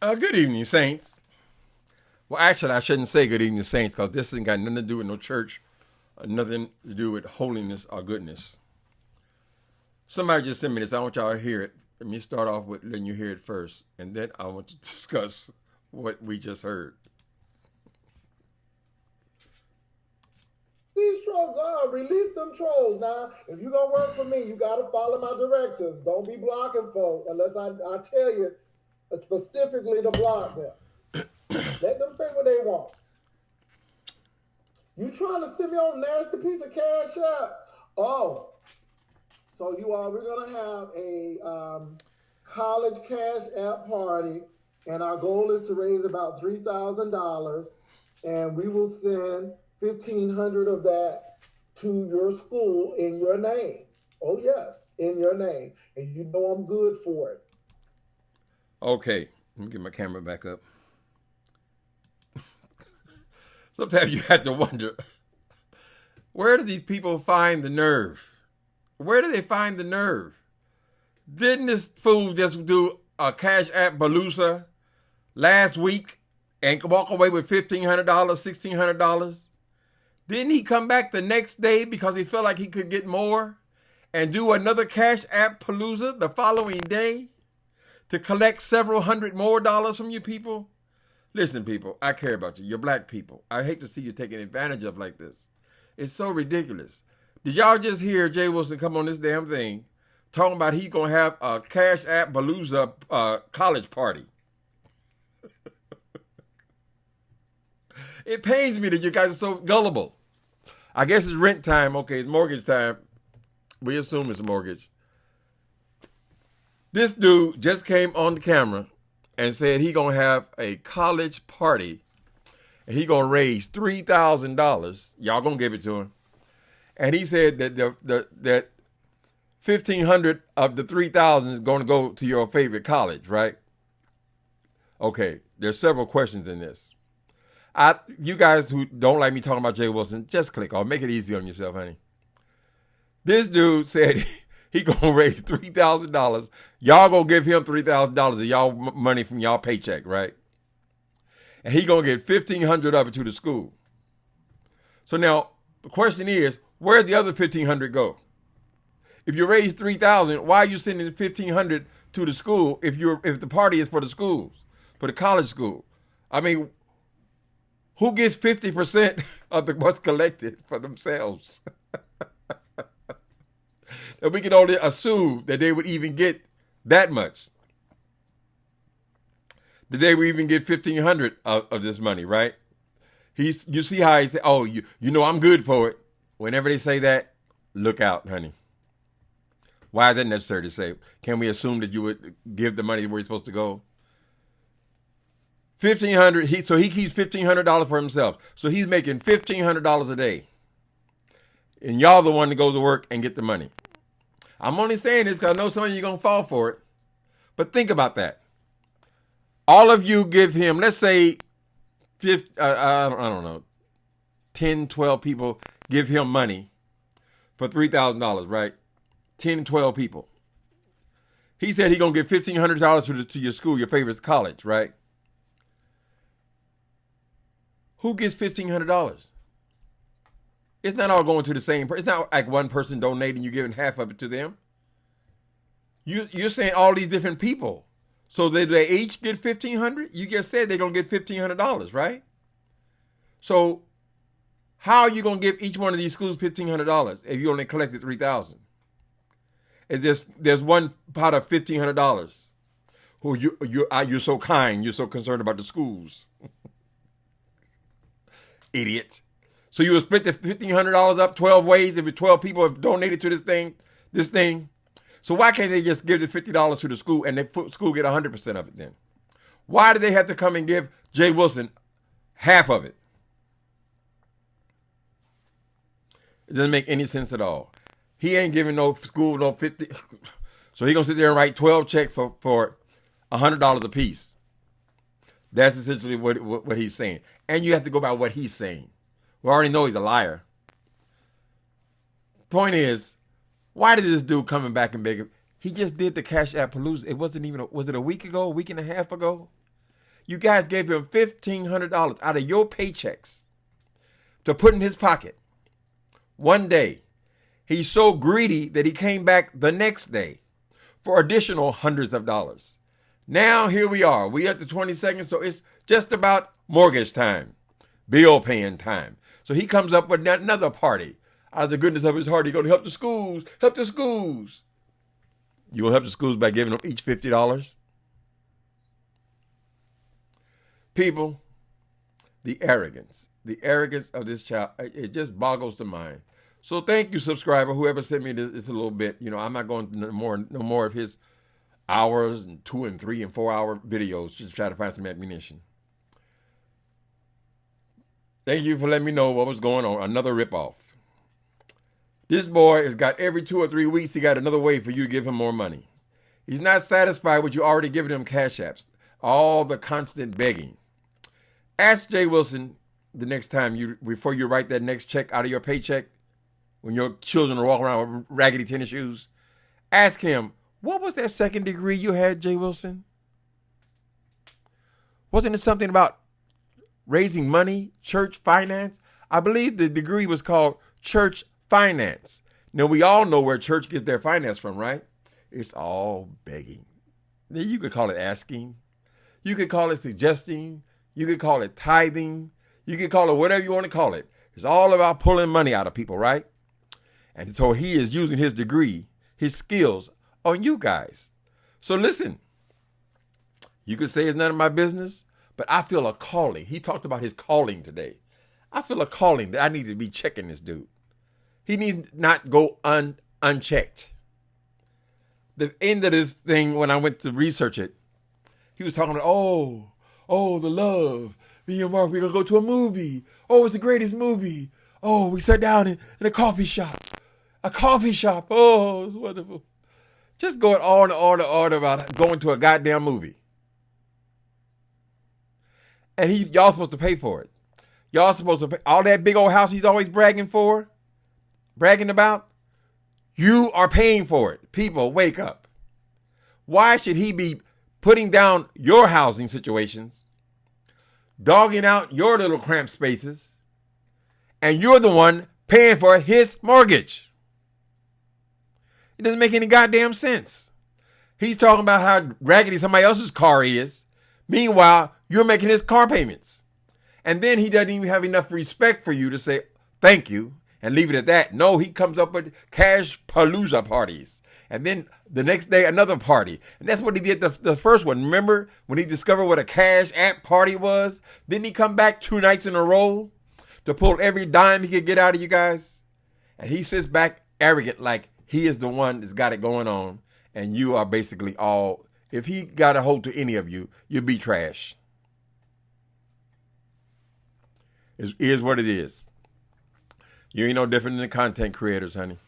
Good evening, Saints. Well, actually, I shouldn't say good evening, Saints, because this ain't got nothing to do with no church, nothing to do with holiness or goodness. Somebody just sent me this. I want y'all to hear it. Let me start off with letting you hear it first, and then I want to discuss what we just heard. These trolls, release them trolls now. If you gonna work for me, you gotta follow my directives. Don't be blocking folk unless I tell you specifically to block them. Let them say what they want. You trying to send me on a nasty piece of cash app? Oh, so we're gonna have a college cash app party, and our goal is to raise about $3,000, and we will send 1,500 of that to your school in your name. Oh yes, in your name, and you know I'm good for it. Okay, let me get my camera back up. Sometimes you have to wonder, where do these people find the nerve? Where do they find the nerve? Didn't this fool just do a Cash App Palooza last week and walk away with $1,500, $1,600? Didn't he come back the next day because he felt like he could get more and do another Cash App Palooza the following day to collect several hundred more dollars from you people? Listen, people, I care about you. You're black people. I hate to see you taken advantage of like this. It's so ridiculous. Did y'all just hear Jay Wilson come on this damn thing talking about he's going to have a Cash App Palooza college party? It pains me that you guys are so gullible. I guess it's rent time. Okay, it's mortgage time. We assume it's a mortgage. This dude just came on the camera and said he gonna have a college party and he gonna raise $3,000. Y'all gonna give it to him. And he said that that 1,500 of the 3,000 is gonna go to your favorite college, right? Okay, there's several questions in this. You guys who don't like me talking about Jay Wilson, just click off. Make it easy on yourself, honey. This dude said he gonna raise $3,000. Y'all gonna give him $3,000 of y'all money from y'all paycheck, right? And he gonna get 1,500 of it to the school. So now the question is, where's the other 1,500 go? If you raise 3,000, why are you sending 1,500 to the school if the party is for the schools, for the college school? I mean, who gets 50% of what's collected for themselves? And we can only assume that they would even get that much. That they would even get 1,500 of this money, right? You see how he said, oh, you know I'm good for it. Whenever they say that, look out, honey. Why is that necessary to say? Can we assume that you would give the money where it's supposed to go? 1,500. So he keeps $1,500 for himself. So he's making $1,500 a day, and y'all the one that goes to work and get the money. I'm only saying this because I know some of you are gonna fall for it. But think about that. All of you give him, let's say, I don't know, 10, 12 people give him money for $3,000, right? 10, 12 people. He said he's gonna give $1,500 to your school, your favorite college, right? Who gets $1,500? It's not all going to the same person. It's not like one person donating, you giving half of it to them. You're saying all these different people. So they each get $1,500? You just said they're going to get $1,500, right? So how are you going to give each one of these schools $1,500 if you only collected $3,000? There's one pot of $1,500. Who you're so kind, you're so concerned about the schools. Idiot. So you would split the $1,500 up 12 ways if 12 people have donated to this thing. So why can't they just give the $50 to the school and the school get 100% of it then? Why do they have to come and give Jay Wilson half of it? It doesn't make any sense at all. He ain't giving no school no 50. So he gonna sit there and write 12 checks for $100 a piece. That's essentially what he's saying. And you have to go by what he's saying. We already know he's a liar. Point is, why did this dude coming back and beg? He just did the Cash App Palooza. It wasn't even, was it a week ago, a week and a half ago? You guys gave him $1,500 out of your paychecks to put in his pocket. One day, he's so greedy that he came back the next day for additional hundreds of dollars. Now here we are. We at the 22nd, so it's just about mortgage time, bill paying time. So he comes up with another party. Out of the goodness of his heart, he's going to help the schools, help the schools. You will help the schools by giving them each $50? People, the arrogance of this child, it just boggles the mind. So thank you, subscriber, whoever sent me this a little bit. I'm not going to no more of his hours and 2 and 3 and 4 hour videos to try to find some ammunition. Thank you for letting me know what was going on. Another ripoff. This boy has got every 2 or 3 weeks, he got another way for you to give him more money. He's not satisfied with you already giving him cash apps. All the constant begging. Ask Jay Wilson the next time before you write that next check out of your paycheck, when your children are walking around with raggedy tennis shoes. Ask him, what was that second degree you had, Jay Wilson? Wasn't it something about raising money, church finance? I believe the degree was called church finance. Now, we all know where church gets their finance from, right? It's all begging. You could call it asking. You could call it suggesting. You could call it tithing. You could call it whatever you want to call it. It's all about pulling money out of people, right? And so he is using his degree, his skills on you guys. So listen, you could say it's none of my business, but I feel a calling. He talked about his calling today. I feel a calling that I need to be checking this dude. He needs not go unchecked. The end of this thing, when I went to research it, he was talking about, the love. Me and Mark, we're going to go to a movie. Oh, it's the greatest movie. Oh, we sat down in a coffee shop. A coffee shop. Oh, it's wonderful. Just going on and on about going to a goddamn movie. And y'all supposed to pay for it. Y'all supposed to pay. All that big old house he's always bragging about. You are paying for it. People, wake up. Why should he be putting down your housing situations, dogging out your little cramped spaces, and you're the one paying for his mortgage? It doesn't make any goddamn sense. He's talking about how raggedy somebody else's car is. Meanwhile, you're making his car payments. And then he doesn't even have enough respect for you to say thank you and leave it at that. No, he comes up with cash palooza parties. And then the next day, another party. And that's what he did the first one. Remember when he discovered what a cash app party was? Didn't he come back 2 nights in a row to pull every dime he could get out of you guys? And he sits back arrogant like he is the one that's got it going on. And you are basically all, if he got a hold to any of you, you'd be trash. It is what it is. You ain't no different than the content creators, honey.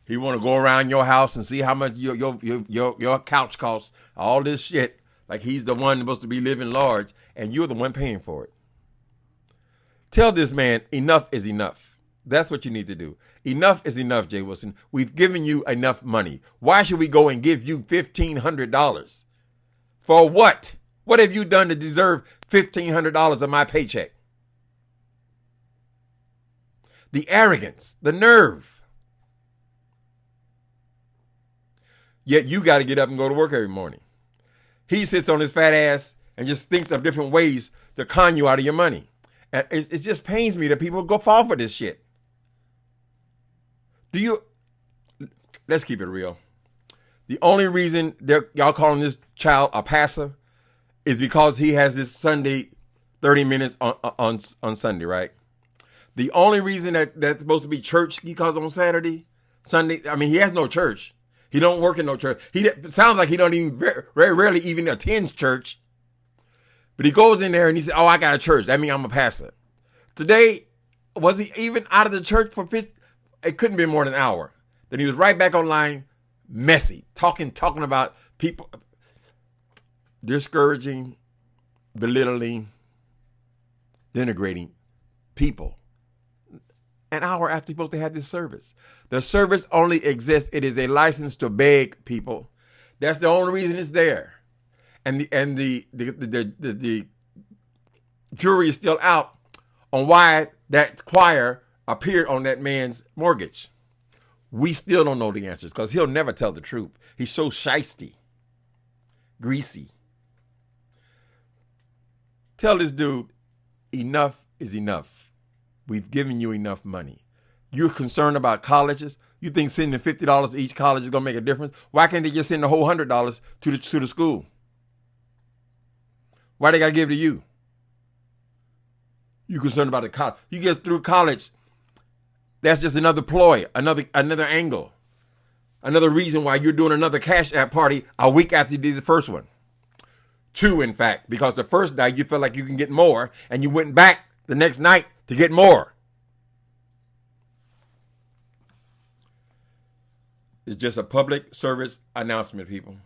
He want to go around your house and see how much your couch costs, all this shit, like he's the one supposed to be living large, and you're the one paying for it. Tell this man enough is enough. That's what you need to do. Enough is enough, Jay Wilson. We've given you enough money. Why should we go and give you $1,500? For what? What have you done to deserve $1,500 of my paycheck? The arrogance, the nerve. Yet you got to get up and go to work every morning. He sits on his fat ass and just thinks of different ways to con you out of your money. And it just pains me that people go fall for this shit. Let's keep it real. The only reason y'all calling this child a passer is because he has this Sunday 30 minutes on Sunday, right? The only reason that's supposed to be church he calls on Sunday, I mean, he has no church. He don't work in no church. Sounds like he don't even very rarely even attends church. But he goes in there and he says, I got a church. That means I'm a pastor. Today, was he even out of the church for it couldn't be more than an hour. Then he was right back online, messy, talking about people, discouraging, belittling, denigrating people. An hour after you're supposed to have this service. The service only exists. It is a license to beg people. That's the only reason it's there. and the jury is still out on why that choir appeared on that man's mortgage. We still don't know the answers because he'll never tell the truth. He's so shisty, greasy. Tell this dude, enough is enough. We've given you enough money. You're concerned about colleges? You think sending $50 to each college is going to make a difference? Why can't they just send the whole $100 to the school? Why they got to give it to you? You're concerned about the college. You get through college, that's just another ploy, another angle, another reason why you're doing another Cash App party a week after you did the first one. 2, in fact, because the first night you felt like you can get more, and you went back the next night to get more. It's just a public service announcement, people.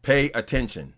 Pay attention.